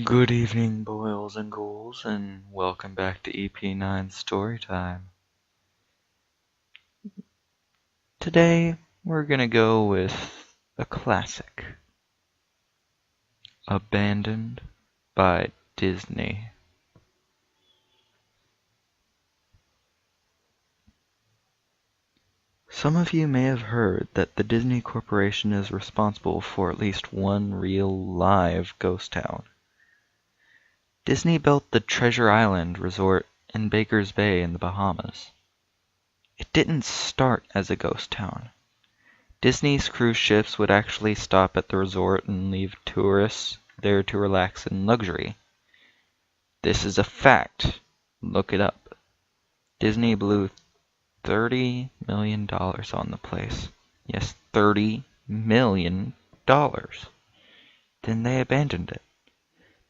Good evening, boils and ghouls, and welcome back to EP9 Storytime. Today, we're gonna go with a classic, Abandoned by Disney. Some of you may have heard that the Disney Corporation is responsible for at least one real, live ghost town. Disney built the Treasure Island Resort in Baker's Bay in the Bahamas. It didn't start as a ghost town. Disney's cruise ships would actually stop at the resort and leave tourists there to relax in luxury. This is a fact. Look it up. Disney blew $30 million on the place. Yes, $30 million. Then they abandoned it.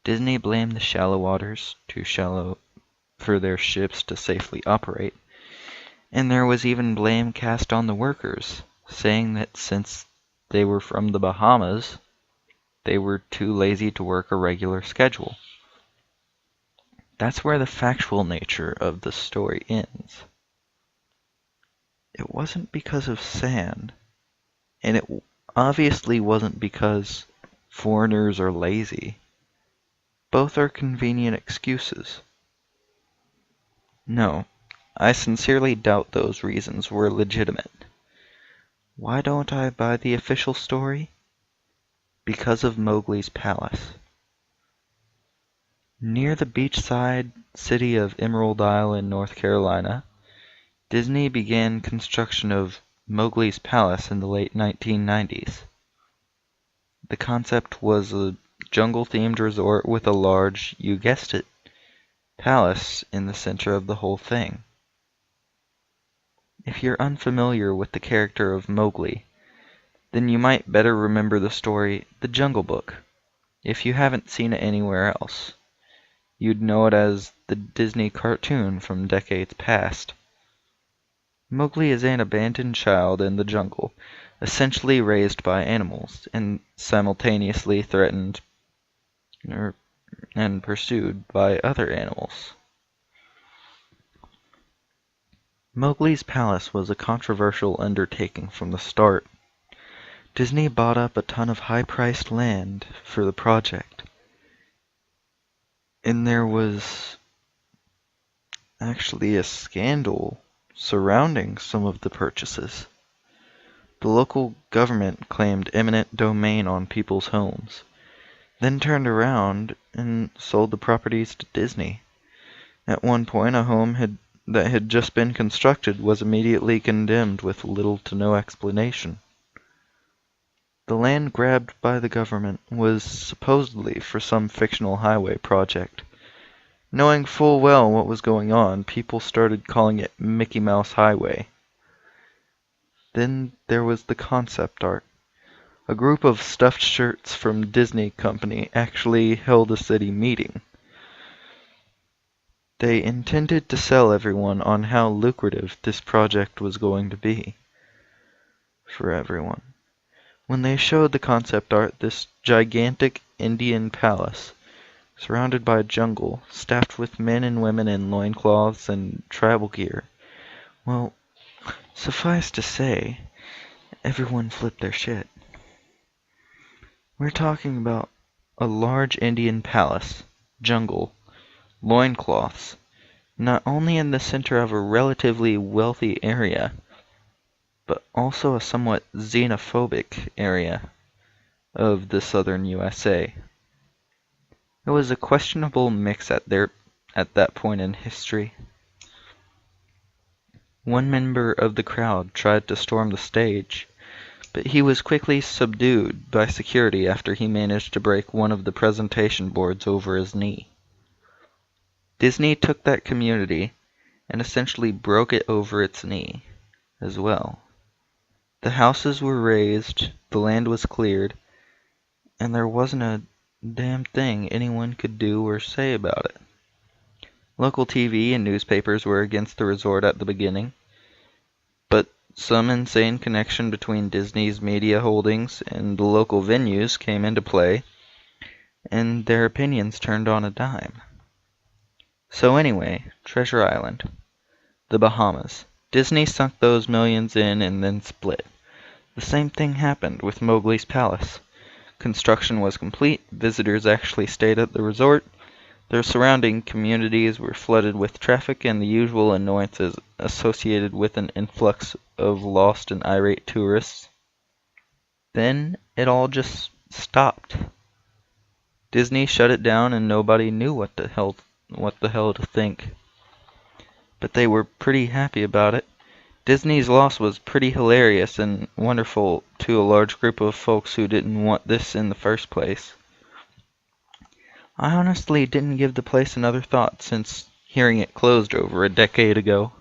Disney blamed the shallow waters, too shallow for their ships to safely operate, and there was even blame cast on the workers, saying that since they were from the Bahamas, they were too lazy to work a regular schedule. That's where the factual nature of the story ends. It wasn't because of sand, and it obviously wasn't because foreigners are lazy. Both are convenient excuses. No, I sincerely doubt those reasons were legitimate. Why don't I buy the official story? Because of Mowgli's palace. Near the beachside city of Emerald Isle in North Carolina, Disney began construction of Mowgli's palace in the late 1990s. The concept was a jungle-themed resort with a large, you guessed it, palace in the center of the whole thing. If you're unfamiliar with the character of Mowgli, then you might better remember the story The Jungle Book, if you haven't seen it anywhere else. You'd know it as the Disney cartoon from decades past. Mowgli is an abandoned child in the jungle, essentially raised by animals, and simultaneously threatened and pursued by other animals. Mowgli's palace was a controversial undertaking from the start. Disney bought up a ton of high-priced land for the project, and there was actually a scandal surrounding some of the purchases. The local government claimed eminent domain on people's homes, then turned around and sold the properties to Disney. At one point, a home that had just been constructed was immediately condemned with little to no explanation. The land grabbed by the government was supposedly for some fictional highway project. Knowing full well what was going on, people started calling it Mickey Mouse Highway. Then there was the concept art. A group of stuffed shirts from Disney Company actually held a city meeting. They intended to sell everyone on how lucrative this project was going to be. For everyone. When they showed the concept art, this gigantic Indian palace, surrounded by a jungle, staffed with men and women in loincloths and tribal gear, well, suffice to say, everyone flipped their shit. We're talking about a large Indian palace, jungle, loincloths, not only in the center of a relatively wealthy area, but also a somewhat xenophobic area of the southern USA. It was a questionable mix at that point in history. One member of the crowd tried to storm the stage, but he was quickly subdued by security after he managed to break one of the presentation boards over his knee. Disney took that community and essentially broke it over its knee as well. The houses were razed, the land was cleared, and there wasn't a damn thing anyone could do or say about it. Local TV and newspapers were against the resort at the beginning, but some insane connection between Disney's media holdings and the local venues came into play, and their opinions turned on a dime. So anyway, Treasure Island, the Bahamas. Disney sunk those millions in and then split. The same thing happened with Mowgli's Palace. Construction was complete, visitors actually stayed at the resort, their surrounding communities were flooded with traffic and the usual annoyances associated with an influx of lost and irate tourists. Then it all just stopped. Disney shut it down and nobody knew what the hell to think. But they were pretty happy about it. Disney's loss was pretty hilarious and wonderful to a large group of folks who didn't want this in the first place. I honestly didn't give the place another thought since hearing it closed over a decade ago.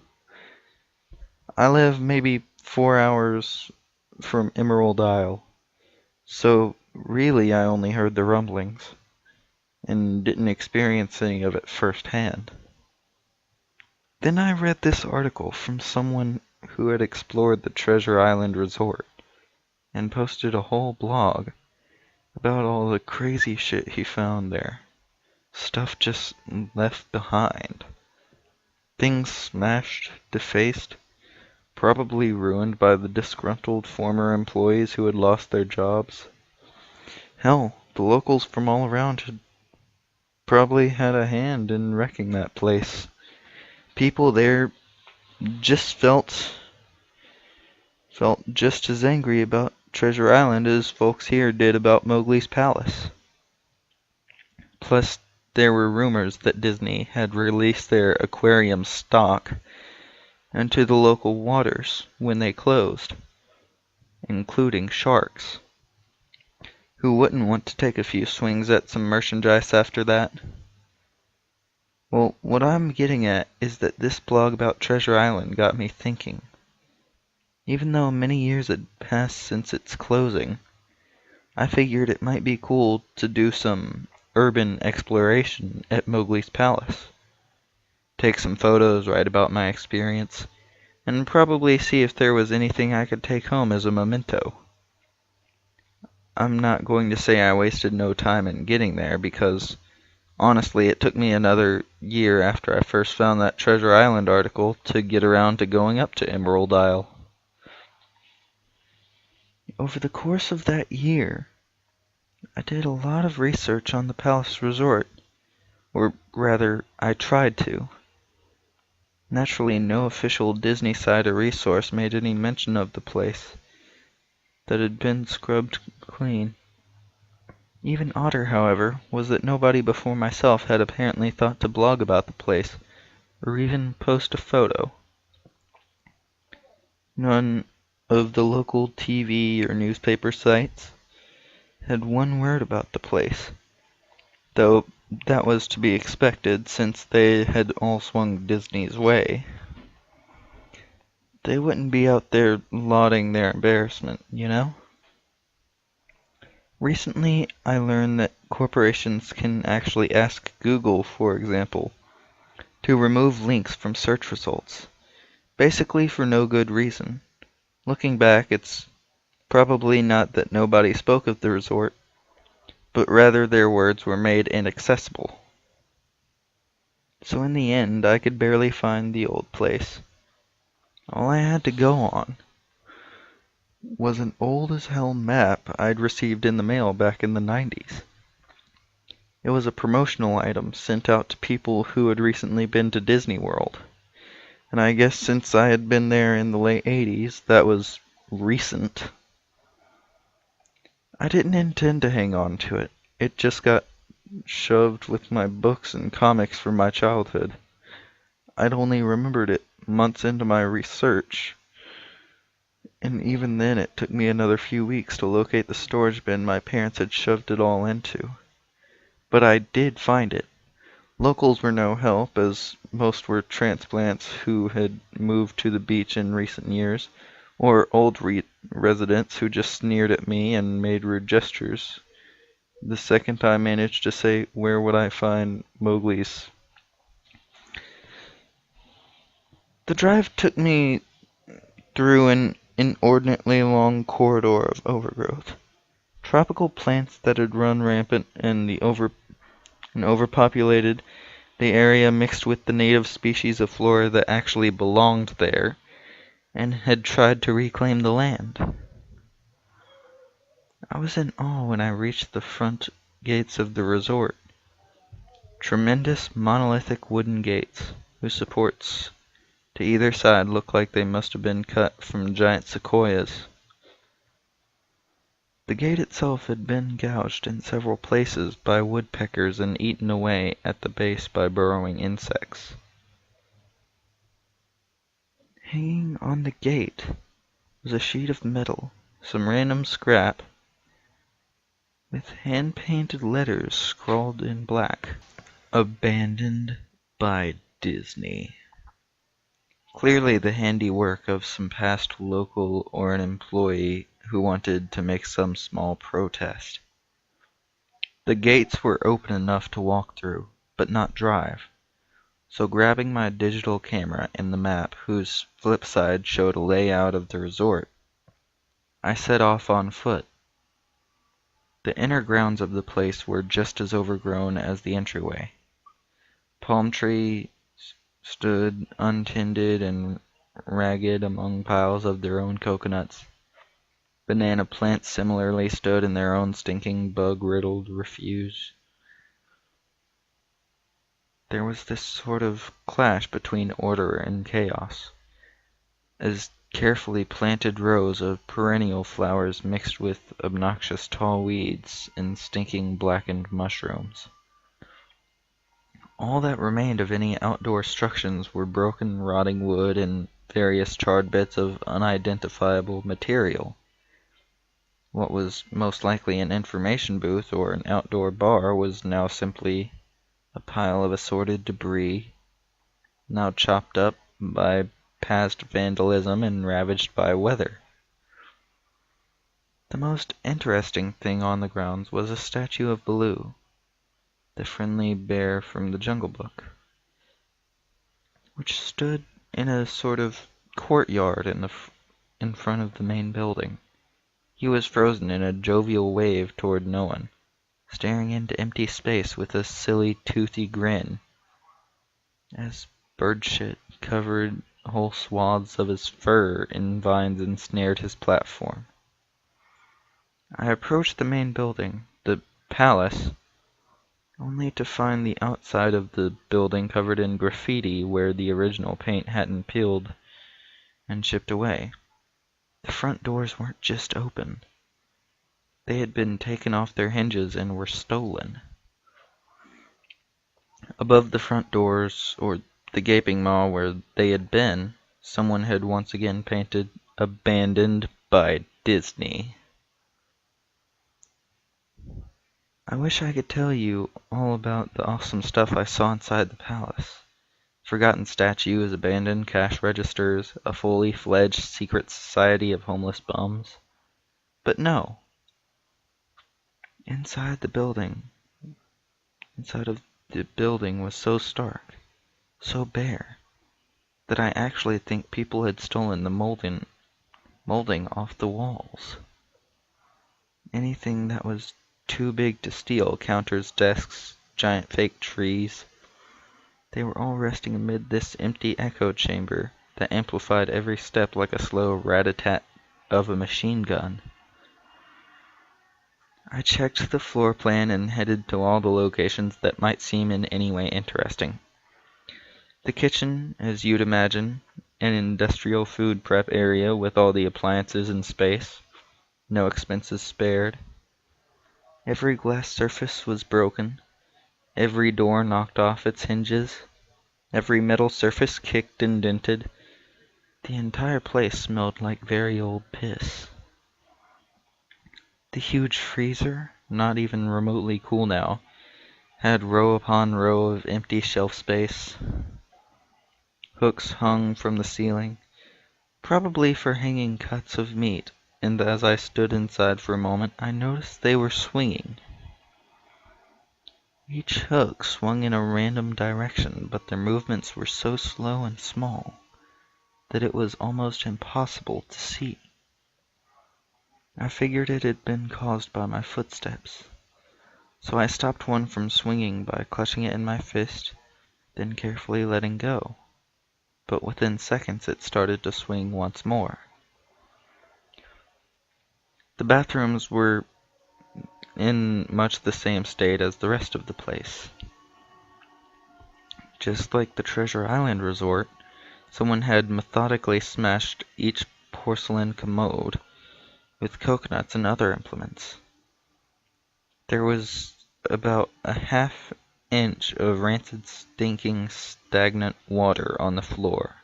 I live maybe 4 hours from Emerald Isle, so really I only heard the rumblings and didn't experience any of it firsthand. Then I read this article from someone who had explored the Treasure Island resort and posted a whole blog about all the crazy shit he found there. Stuff just left behind. Things smashed, defaced, probably ruined by the disgruntled former employees who had lost their jobs. Hell, the locals from all around had probably had a hand in wrecking that place. People there just felt just as angry about Treasure Island as folks here did about Mowgli's Palace. Plus, there were rumors that Disney had released their aquarium stock into the local waters when they closed, including sharks. Who wouldn't want to take a few swings at some merchandise after that? Well, what I'm getting at is that this blog about Treasure Island got me thinking. Even though many years had passed since its closing, I figured it might be cool to do some urban exploration at Mowgli's Palace. Take some photos, write about my experience, and probably see if there was anything I could take home as a memento. I'm not going to say I wasted no time in getting there, because honestly it took me another year after I first found that Treasure Island article to get around to going up to Emerald Isle. Over the course of that year, I did a lot of research on the Palace Resort, or rather, I tried to. Naturally, no official Disney site or resource made any mention of the place that had been scrubbed clean. Even odder, however, was that nobody before myself had apparently thought to blog about the place, or even post a photo. None of the local TV or newspaper sites had one word about the place, though that was to be expected since they had all swung Disney's way. They wouldn't be out there lauding their embarrassment, you know? Recently, I learned that corporations can actually ask Google, for example, to remove links from search results, basically for no good reason. Looking back, it's probably not that nobody spoke of the resort, but rather their words were made inaccessible. So in the end, I could barely find the old place. All I had to go on was an old-as-hell map I'd received in the mail back in the 90s. It was a promotional item sent out to people who had recently been to Disney World. And I guess since I had been there in the late 80s, that was recent. I didn't intend to hang on to it. It just got shoved with my books and comics from my childhood. I'd only remembered it months into my research, and even then it took me another few weeks to locate the storage bin my parents had shoved it all into. But I did find it. Locals were no help, as most were transplants who had moved to the beach in recent years, or old residents who just sneered at me and made rude gestures the second I managed to say, "Where would I find Mowgli's?" The drive took me through an inordinately long corridor of overgrowth, Tropical plants that had run rampant and overpopulated the area mixed with the native species of flora that actually belonged there and had tried to reclaim the land. I was in awe when I reached the front gates of the resort. Tremendous monolithic wooden gates, whose supports to either side looked like they must have been cut from giant sequoias. The gate itself had been gouged in several places by woodpeckers and eaten away at the base by burrowing insects. Hanging on the gate was a sheet of metal, some random scrap, with hand-painted letters scrawled in black. Abandoned by Disney. Clearly the handiwork of some past local or an employee who wanted to make some small protest. The gates were open enough to walk through, but not drive. So grabbing my digital camera and the map, whose flip side showed a layout of the resort, I set off on foot. The inner grounds of the place were just as overgrown as the entryway. Palm trees stood untended and ragged among piles of their own coconuts. Banana plants similarly stood in their own stinking, bug-riddled refuse. There was this sort of clash between order and chaos, as carefully planted rows of perennial flowers mixed with obnoxious tall weeds and stinking blackened mushrooms. All that remained of any outdoor structures were broken, rotting wood and various charred bits of unidentifiable material. What was most likely an information booth or an outdoor bar was now simply a pile of assorted debris, now chopped up by past vandalism and ravaged by weather. The most interesting thing on the grounds was a statue of Baloo, the friendly bear from the Jungle Book, which stood in a sort of courtyard in front of the main building. He was frozen in a jovial wave toward no one, staring into empty space with a silly, toothy grin, as birdshit covered whole swaths of his fur in vines ensnared his platform. I approached the main building, the palace, only to find the outside of the building covered in graffiti where the original paint hadn't peeled and chipped away. The front doors weren't just open. They had been taken off their hinges and were stolen. Above the front doors, or the gaping maw where they had been, someone had once again painted "Abandoned by Disney." I wish I could tell you all about the awesome stuff I saw inside the palace. Forgotten statues, abandoned cash registers, a fully fledged secret society of homeless bums. But no. Inside of the building was so stark, so bare, that I actually think people had stolen the molding off the walls. Anything that was too big to steal, counters, desks, giant fake trees. They were all resting amid this empty echo chamber that amplified every step like a slow rat-a-tat of a machine gun. I checked the floor plan and headed to all the locations that might seem in any way interesting. The kitchen, as you'd imagine, an industrial food prep area with all the appliances in space, no expenses spared. Every glass surface was broken, every door knocked off its hinges, every metal surface kicked and dented. The entire place smelled like very old piss. The huge freezer, not even remotely cool now, had row upon row of empty shelf space. Hooks hung from the ceiling, probably for hanging cuts of meat, and as I stood inside for a moment, I noticed they were swinging. Each hook swung in a random direction, but their movements were so slow and small that it was almost impossible to see. I figured it had been caused by my footsteps, so I stopped one from swinging by clutching it in my fist, then carefully letting go. But within seconds it started to swing once more. The bathrooms were in much the same state as the rest of the place. Just like the Treasure Island resort, someone had methodically smashed each porcelain commode with coconuts and other implements. There was about a half-inch of rancid, stinking, stagnant water on the floor,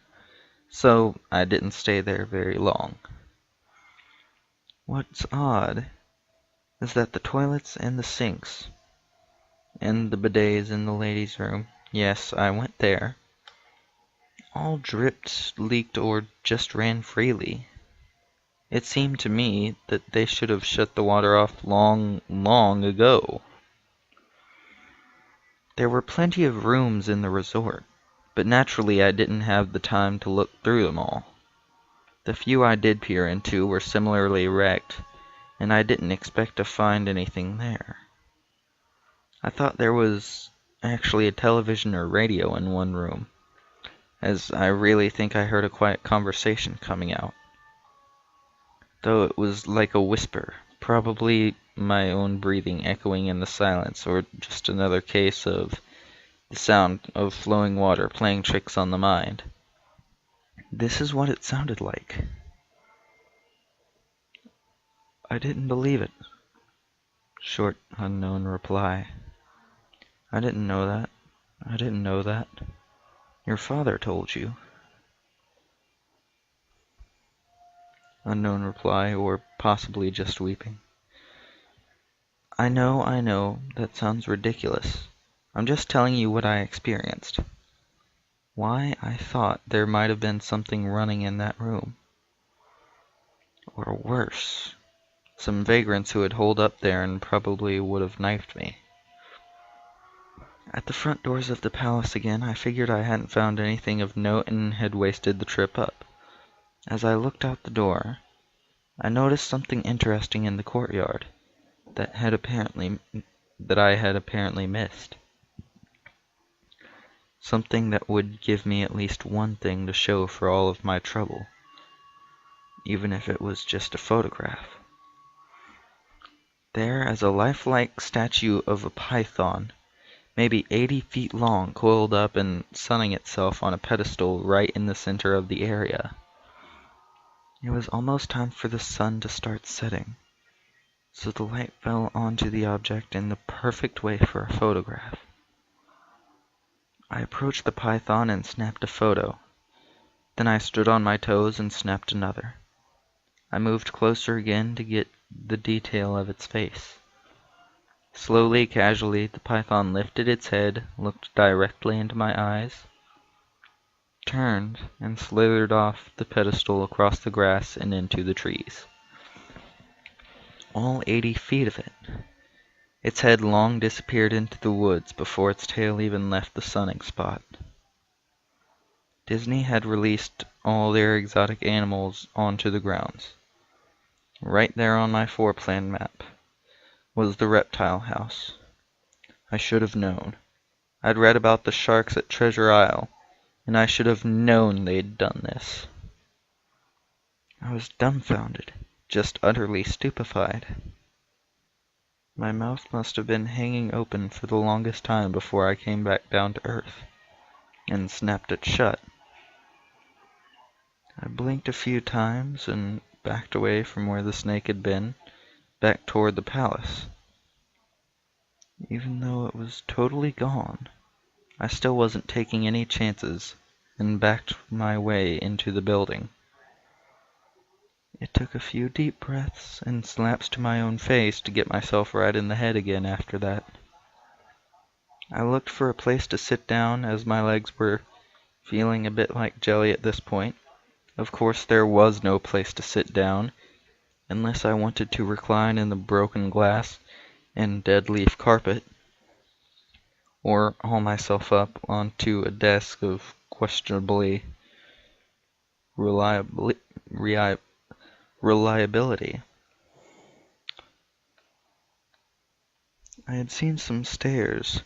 so I didn't stay there very long. What's odd is that the toilets and the sinks, and the bidets in the ladies' room, yes, I went there, all dripped, leaked, or just ran freely. It seemed to me that they should have shut the water off long, long ago. There were plenty of rooms in the resort, but naturally I didn't have the time to look through them all. The few I did peer into were similarly wrecked, and I didn't expect to find anything there. I thought there was actually a television or radio in one room, as I really think I heard a quiet conversation coming out. Though it was like a whisper, probably my own breathing echoing in the silence, or just another case of the sound of flowing water playing tricks on the mind. This is what it sounded like. I didn't believe it. Short, unknown reply. I didn't know that. I didn't know that. Your father told you. Unknown reply, or possibly just weeping. I know, that sounds ridiculous. I'm just telling you what I experienced. Why I thought there might have been something running in that room. Or worse, some vagrants who had holed up there and probably would have knifed me. At the front doors of the palace again, I figured I hadn't found anything of note and had wasted the trip up. As I looked out the door, I noticed something interesting in the courtyard that I had apparently missed. Something that would give me at least one thing to show for all of my trouble, even if it was just a photograph. There, as a lifelike statue of a python, maybe 80 feet long, coiled up and sunning itself on a pedestal right in the center of the area. It was almost time for the sun to start setting, so the light fell onto the object in the perfect way for a photograph. I approached the python and snapped a photo. Then I stood on my toes and snapped another. I moved closer again to get the detail of its face. Slowly, casually, the python lifted its head, looked directly into my eyes, turned, and slithered off the pedestal across the grass and into the trees. All 80 feet of it. Its head long disappeared into the woods before its tail even left the sunning spot. Disney had released all their exotic animals onto the grounds. Right there on my floor plan map was the reptile house. I should have known. I'd read about the sharks at Treasure Isle, and I should have known they'd done this. I was dumbfounded, just utterly stupefied. My mouth must have been hanging open for the longest time before I came back down to earth, and snapped it shut. I blinked a few times and backed away from where the snake had been, back toward the palace. Even though it was totally gone, I still wasn't taking any chances and backed my way into the building. It took a few deep breaths and slaps to my own face to get myself right in the head again after that. I looked for a place to sit down as my legs were feeling a bit like jelly at this point. Of course, there was no place to sit down, unless I wanted to recline in the broken glass and dead leaf carpet, or haul myself up onto a desk of questionably reliability. I had seen some stairs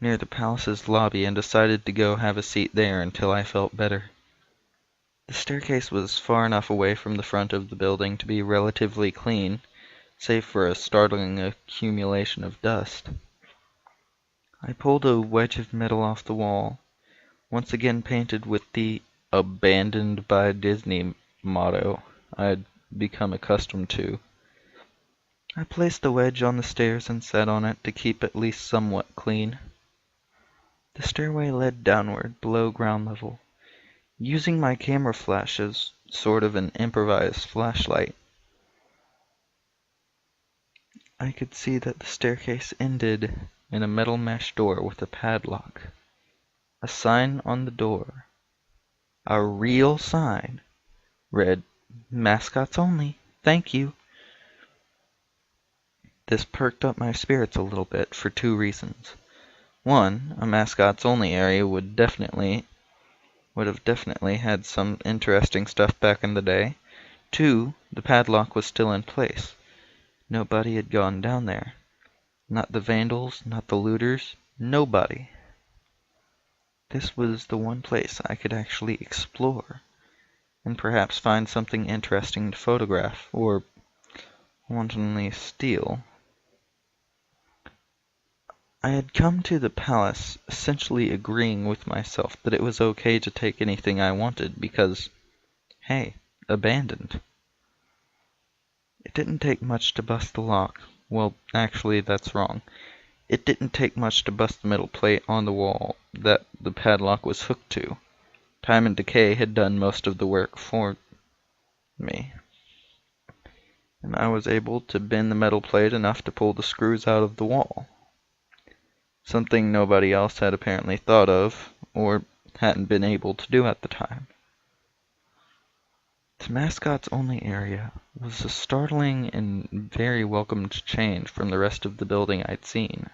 near the palace's lobby and decided to go have a seat there until I felt better. The staircase was far enough away from the front of the building to be relatively clean, save for a startling accumulation of dust. I pulled a wedge of metal off the wall, once again painted with the "Abandoned by Disney" motto I had become accustomed to. I placed the wedge on the stairs and sat on it to keep at least somewhat clean. The stairway led downward, below ground level. Using my camera flash as sort of an improvised flashlight, I could see that the staircase ended in a metal mesh door with a padlock. A sign on the door, a real sign, read, "Mascots only, thank you." This perked up my spirits a little bit for two reasons. One, a mascots only area would have definitely had some interesting stuff back in the day. Two, the padlock was still in place. Nobody had gone down there. Not the vandals, not the looters, nobody. This was the one place I could actually explore, and perhaps find something interesting to photograph, or wantonly steal. I had come to the palace essentially agreeing with myself that it was okay to take anything I wanted because, hey, abandoned. It didn't take much to bust the lock. Well, actually, that's wrong. It didn't take much to bust the metal plate on the wall that the padlock was hooked to. Time and decay had done most of the work for me, and I was able to bend the metal plate enough to pull the screws out of the wall. Something nobody else had apparently thought of, or hadn't been able to do at the time. The mascots only area was a startling and very welcomed change from the rest of the building I'd seen.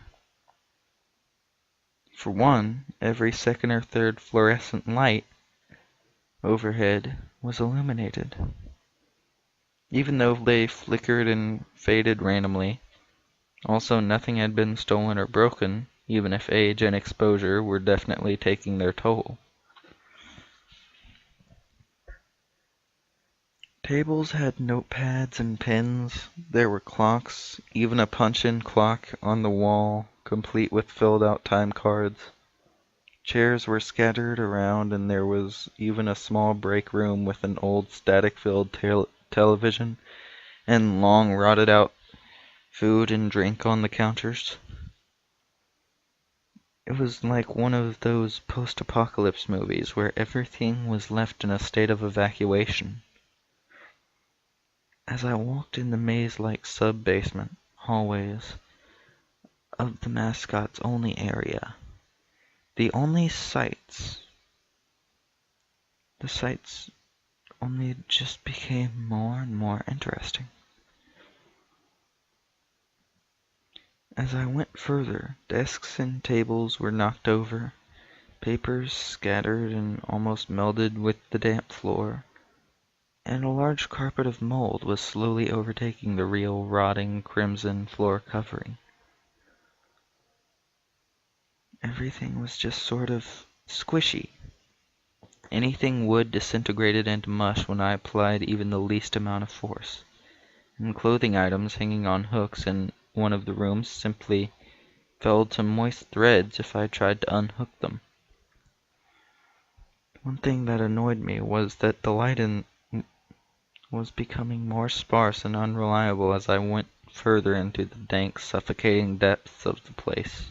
For one, every second or third fluorescent light overhead was illuminated. Even though they flickered and faded randomly, also nothing had been stolen or broken, even if age and exposure were definitely taking their toll. Tables had notepads and pens. There were clocks, even a punch-in clock on the wall, complete with filled-out time cards. Chairs were scattered around, and there was even a small break room with an old static-filled television and long rotted-out food and drink on the counters. It was like one of those post-apocalypse movies where everything was left in a state of evacuation. As I walked in the maze-like sub-basement hallways of the mascots only area, the sights only just became more and more interesting. As I went further, desks and tables were knocked over, papers scattered and almost melded with the damp floor, and a large carpet of mold was slowly overtaking the real rotting crimson floor covering. Everything was just sort of squishy. Anything wood disintegrated into mush when I applied even the least amount of force, and clothing items hanging on hooks in one of the rooms simply fell to moist threads if I tried to unhook them. One thing that annoyed me was that the lighting was becoming more sparse and unreliable as I went further into the dank, suffocating depths of the place.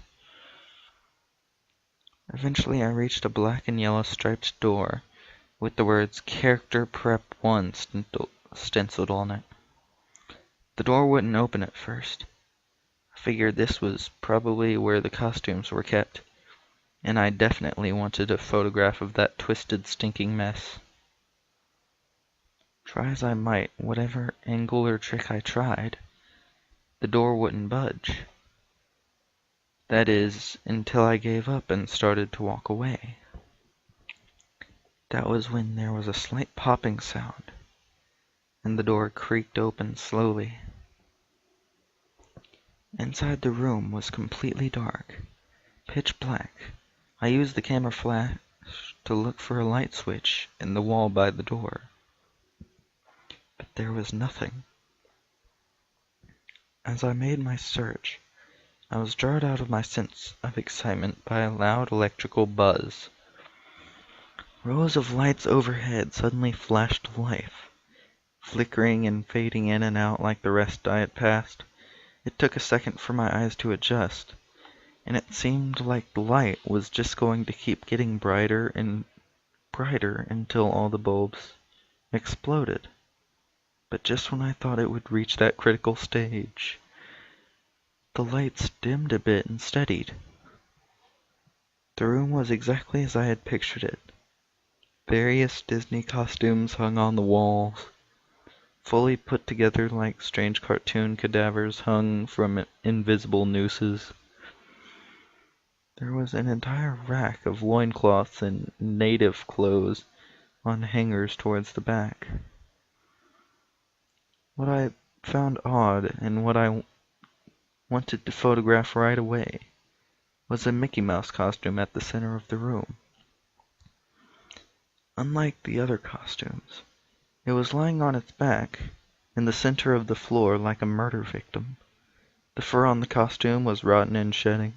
Eventually I reached a black and yellow striped door with the words "Character Prep 1" stenciled on it. The door wouldn't open at first. I figured this was probably where the costumes were kept, and I definitely wanted a photograph of that twisted, stinking mess. Try as I might, whatever angle or trick I tried, the door wouldn't budge. That is, until I gave up and started to walk away. That was when there was a slight popping sound, and the door creaked open slowly. Inside the room was completely dark, pitch black. I used the camera flash to look for a light switch in the wall by the door, but there was nothing. As I made my search, I was jarred out of my sense of excitement by a loud electrical buzz. Rows of lights overhead suddenly flashed to life, flickering and fading in and out like the rest I had passed. It took a second for my eyes to adjust, and it seemed like the light was just going to keep getting brighter and brighter until all the bulbs exploded. But just when I thought it would reach that critical stage, the lights dimmed a bit and steadied. The room was exactly as I had pictured it. Various Disney costumes hung on the walls, fully put together like strange cartoon cadavers hung from invisible nooses. There was an entire rack of loincloths and native clothes on hangers towards the back. What I found odd, and what I wanted to photograph right away, was a Mickey Mouse costume at the center of the room. Unlike the other costumes, it was lying on its back in the center of the floor like a murder victim. The fur on the costume was rotten and shedding,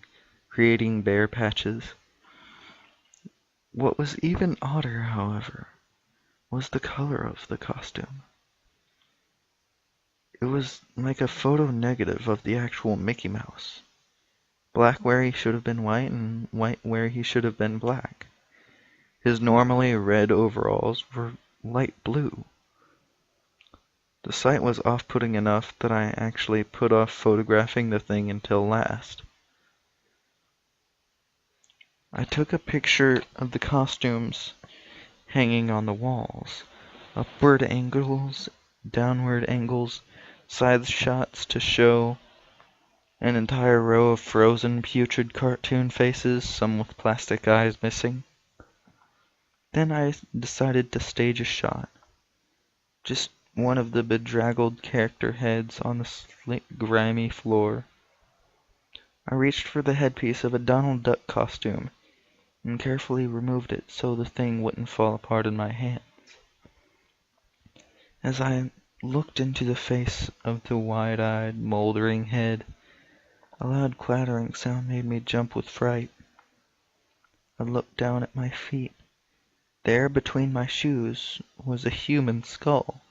creating bare patches. What was even odder, however, was the color of the costume. It was like a photo negative of the actual Mickey Mouse. Black where he should have been white, and white where he should have been black. His normally red overalls were light blue. The sight was off-putting enough that I actually put off photographing the thing until last. I took a picture of the costumes hanging on the walls. Upward angles, downward angles, side shots to show an entire row of frozen, putrid cartoon faces, some with plastic eyes missing. Then I decided to stage a shot. Just one of the bedraggled character heads on the slick, grimy floor. I reached for the headpiece of a Donald Duck costume and carefully removed it so the thing wouldn't fall apart in my hands. As I looked into the face of the wide-eyed, moldering head, a loud clattering sound made me jump with fright. I looked down at my feet. There, between my shoes, was a human skull.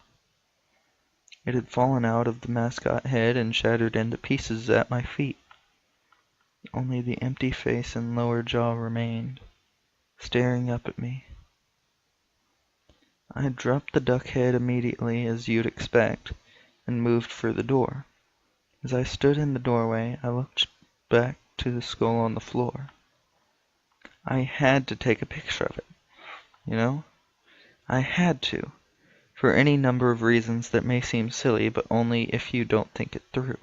It had fallen out of the mascot head and shattered into pieces at my feet. Only the empty face and lower jaw remained, staring up at me. I dropped the duck head immediately, as you'd expect, and moved for the door. As I stood in the doorway, I looked back to the skull on the floor. I had to take a picture of it. You know? I had to, for any number of reasons that may seem silly, but only if you don't think it through.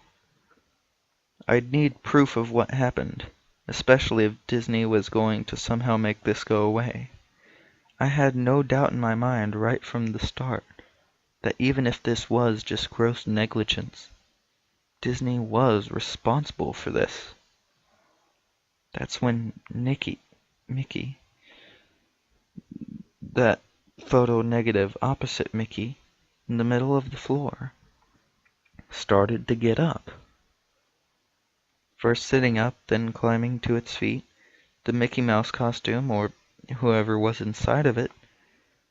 I'd need proof of what happened, especially if Disney was going to somehow make this go away. I had no doubt in my mind right from the start that even if this was just gross negligence, Disney was responsible for this. That's when Mickey, that photo negative opposite Mickey, in the middle of the floor, started to get up. First sitting up, then climbing to its feet, the Mickey Mouse costume, or whoever was inside of it,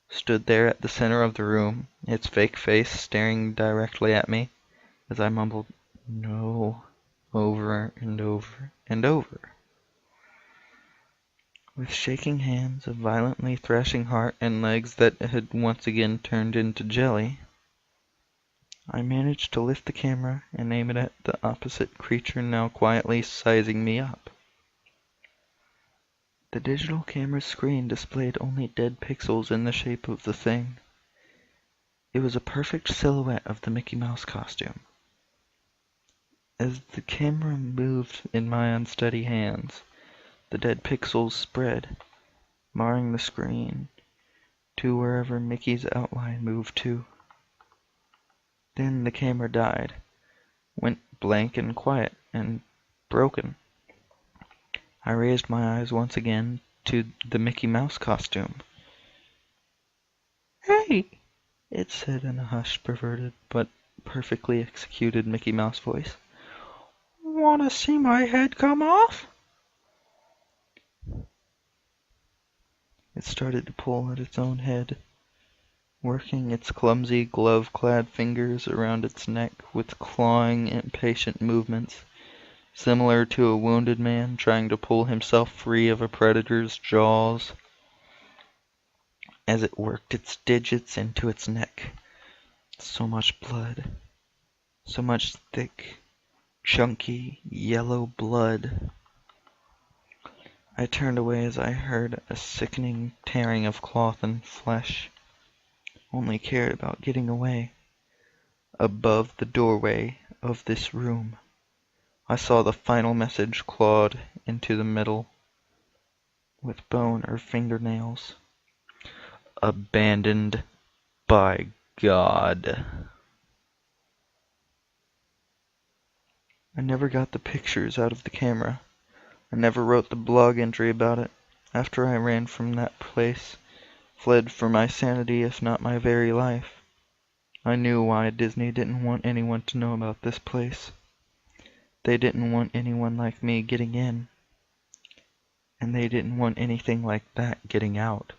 stood there at the center of the room, its fake face staring directly at me, as I mumbled, "No," over and over and over. With shaking hands, a violently thrashing heart, and legs that had once again turned into jelly, I managed to lift the camera and aim it at the opposite creature now quietly sizing me up. The digital camera's screen displayed only dead pixels in the shape of the thing. It was a perfect silhouette of the Mickey Mouse costume. As the camera moved in my unsteady hands, the dead pixels spread, marring the screen to wherever Mickey's outline moved to. Then the camera died, went blank and quiet and broken. I raised my eyes once again to the Mickey Mouse costume. "Hey," it said in a hushed, perverted, but perfectly executed Mickey Mouse voice. "Wanna see my head come off?" It started to pull at its own head, working its clumsy, glove-clad fingers around its neck with clawing, impatient movements, similar to a wounded man trying to pull himself free of a predator's jaws. As it worked its digits into its neck, so much blood, so much thick, chunky, yellow blood. I turned away as I heard a sickening tearing of cloth and flesh. Only cared about getting away. Above the doorway of this room, I saw the final message clawed into the metal with bone or fingernails. Abandoned by God. I never got the pictures out of the camera. I never wrote the blog entry about it. After I ran from that place, fled for my sanity if not my very life, I knew why Disney didn't want anyone to know about this place. They didn't want anyone like me getting in, and they didn't want anything like that getting out.